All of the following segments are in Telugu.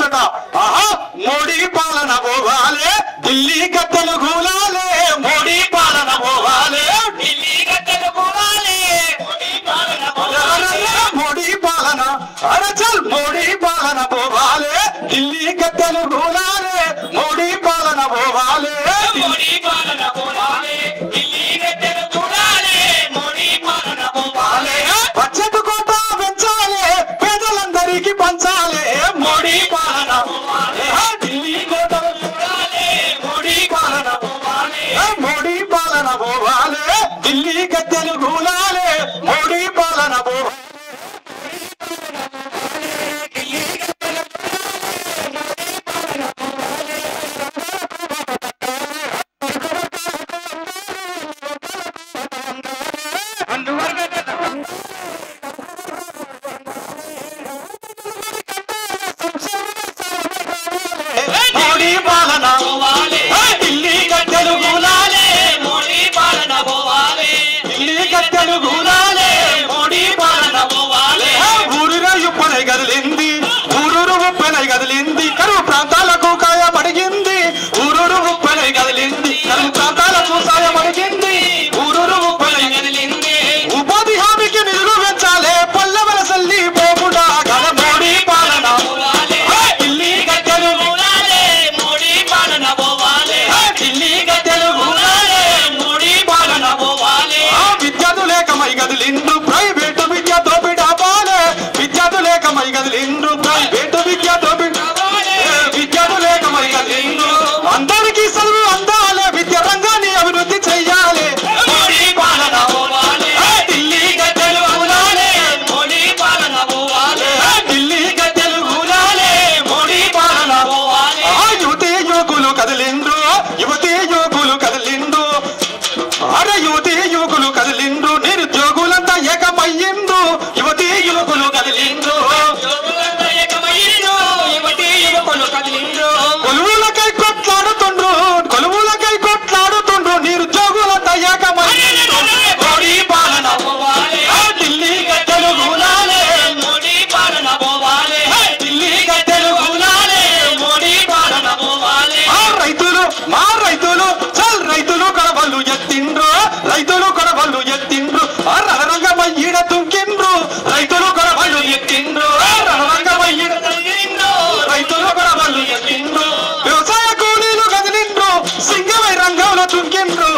ముందట ఆహా మోడీ పాలన పోవాలే ఢిల్లీ గద్దెలు కూలాలే మోడీ పాలన పోవాలే ఢిల్లీ గద్దెలు కూలాలే మోడీ పాలన అరచల్ మోడీ పాలన పోవాలే ఢిల్లీ గద్దెలు కూలాలే మోడీ పాలన పోవాలే మోడీ పాలన పోవాలే ఢిల్లీ గద్దెలు కూలాలే మోడీ పాలన పోవాలే బడ్జెట్ కోట పెంచాలే పేదలందరికీ పంచాలే మోడీ పాలన ఢిల్లీ కోటలు చూడాలే మోడీ పాలన పోవాలే మోడీ పాలన పోవాలే ఢిల్లీ గద్దెలు కూలాలే మోడీ పాలన పోవాలే మోడీ పాలన పోవాలే ఢిల్లీ గద్దెలు కూలాలే మోడీ పాలన పోవాలే ఢిల్లీ గద్దెలు కూలాలే మోడీ పాలన పోవాలే ఊరురా ఉప్పనై కదిలింది ఊరూరు ఉప్పనై కదిలింది కరువు ప్రాంతాలకు కాయమడిగింది ఊరూరు ఉప్పనై కదిలింది కరువు ప్రాంతాలకు సాయమడిగింది ఊరూరు ఉప్పనై కదిలింది ఉపాధి హామీకి నిధులు పెంచాలే పల్లె వలసల్లి పోకుండా గల మోడీ పాలన ఢిల్లీ గద్దెలు కూలాలే మోడీ పాలన పోవాలే ఢిల్లీ గద్దెలు కూలాలే మోడీ పాలన పోవాలే విద్యార్థులేకమై కదిలిండు ప్రైవేటు విద్య దోపిడాపాలే విద్యార్థులేకమై కదిలిండు ప్రైవేటు విద్య దోపిడాపాలే విద్యార్థులేకమై కదిలిండు అందరికీ చదువు అందాలే విద్యా రంగాన్ని అభివృద్ధి చెయ్యాలి మోడీ పాలన పోవాలే ఢిల్లీ గద్దెలు కూలాలే మోడీ పాలన పోవాలే ఢిల్లీ గద్దెలు కూలాలే మోడీ పాలన పోవాలే యువతీ యువకులు కదిలిండ్రు యువతీ యువకులు కదిలిండ్రు అరే యువతీ యువకులు కదిలిండ్రు నిరుద్యోగులంతా ఏకమయ్యిండ్రు యువతీ యువకులు కదిలిండ్రు కొలువులకై కొట్లాడుతుండ్రు కొలువులకై కొట్లాడుతుండ్రు నిరుద్యోగులంతా ఏకమయ్యిండ్రు మోడీ పాలన పోవాలే ఢిల్లీ గద్దెలు కూలాలే మోడీ పాలన పోవాలే ఢిల్లీ గద్దెలు కూలాలే మోడీ పాలన పోవాలే రైతులు మా రైతులు చల్ రైతులు కొడవళ్ళు ఎత్తిండ్రు రైతులు కొడవళ్ళు ఎత్తిండ్రు రణరంగమై ఈడ తుంకిండ్రు రైతులు కొడవళ్ళు ఎత్తిండ్రు రణరంగమై ఈడ తుంకిండ్రు రైతులు కొడవళ్ళు ఎత్తిండ్రు వ్యవసాయ కూలీలు కదిలిండ్రు సింగమై రంగంలో తుంకిండ్రు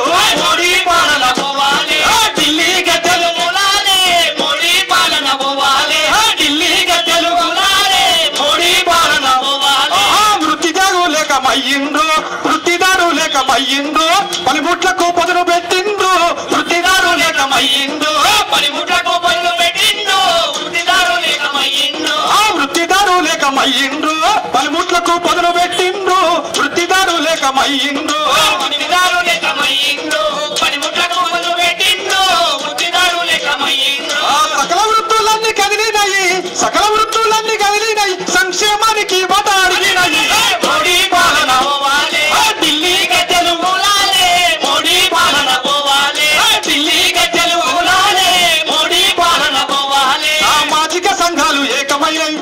మోడీ పాలన పోవాలే ఢిల్లీ గద్దెలు కూలాలే మోడీ పాలన పోవాలే ఢిల్లీ గద్దెలు కూలాలే మోడీ పాలన పోవాలే వృత్తిదారు లేకమయ్యిండ్రు వృత్తిదారు లేకమయ్యిండ్రు పనిముట్లకు పదును పెట్టిండ్రు వృత్తిదారు లేకమయ్యిండ్రు పనిముట్లకు పదును పెట్టిండ్రు వృత్తిదారు లేకమయ్యిండ్రు వృత్తిదారు లేకమయ్యిండ్రు పనిముట్లకు పదును పెట్టిండ్రు వృత్తిదారు లేకమయ్యిండ్రు వృత్తిదారు లేకమయ్యిండ్రు పనిముట్లకు పదును పెట్టిండ్రు వృత్తిదారు లేకమయ్యిండ్రు సకల వృత్తులన్నీ కదిలినాయి సకల వృత్తులన్నీ కదిలినాయి సంక్షేమానికి బాట అడిగినాయి మోడీ పాలన పోవాలే ఢిల్లీ గద్దెలు కూలాలే మోడీ పాలన పోవాలే ఢిల్లీ గద్దెలు కూలాలే మోడీ పాలన పోవాలే సామాజిక సంఘాలు ఏకమైనవి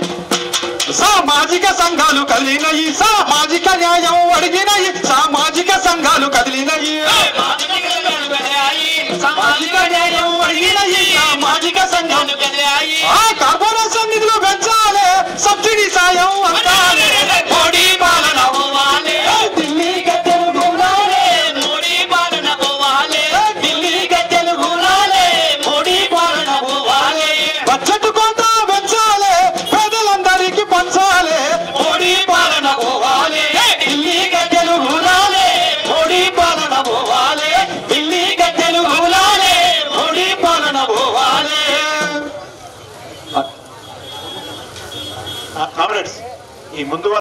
సామాజిక సంఘాలు కదిలినయి సామాజిక న్యాయం అడిగినయి సామాజిక సంఘాలు కదిలినయి సామాజిక న్యాయం అడిగినయి సామాజిక సంఘాలు కదిలాయి కార్పొరేషన్ నిధులు పెంచాలి సబ్సిడీ సాయం అందాలి మోడీ పాలన పోవాలే ఢిల్లీ గద్దెలు కూలాలే మోడీ పాలన పోవాలే ఢిల్లీ గద్దెలు కూలాలే మోడీ పాలన పోవాలే బడ్జెట్ కోట పెంచాలి పేదలందరికీ పంచాలి మోడీ పాలన పోవాలే ఢిల్లీ గద్దెలు కూలాలే మోడీ పాలన పోవాలే ఢిల్లీ గద్దెలు కూలాలే మోడీ పాలన పోవాలే కామ్రేడ్స్ ఈ ముందు